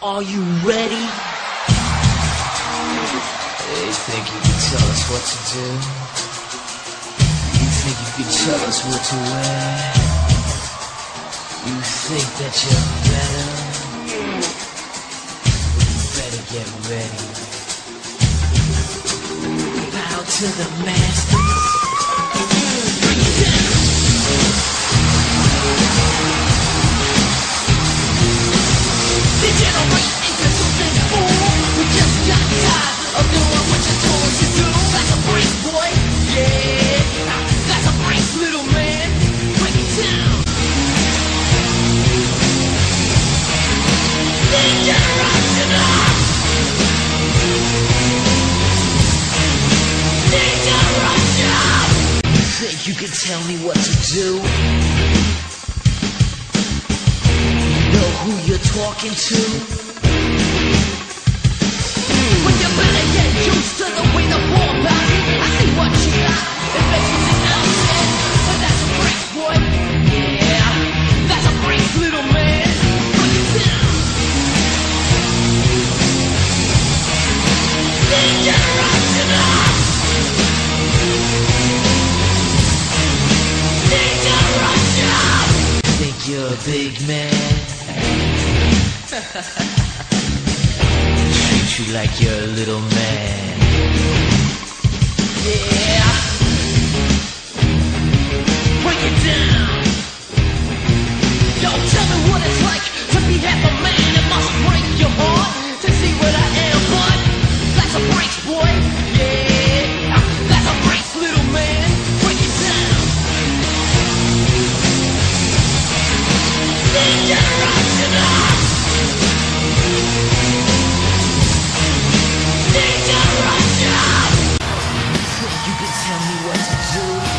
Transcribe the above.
Are you ready? Hey, think you can tell us what to do? You think you can tell us what to wear? You think that you're better? Well, you better get ready. Bow to the masters. Bring it down. The generation into something fool. We just got tired of doing what you told us to do. That's a break, boy. Yeah, that's a break, little man. Break it down. The generation up. The generation up. You think you can tell me what to do? Who you're talking to? Well, you better get used to the way the war bounces. I see what you got. It makes you sit down, but that's a break, boy. Yeah, that's a break, little man. Put it down. The generation up. The generation up. Think you're a big man? Treat you like you're a little man. Yeah. Break it down. Yo, tell me what it's like to be half a man. It must break your heart to see what I am, but that's a break, boy. Yeah, that's a break, little man. Break it down. The generation up. You can tell me what to do.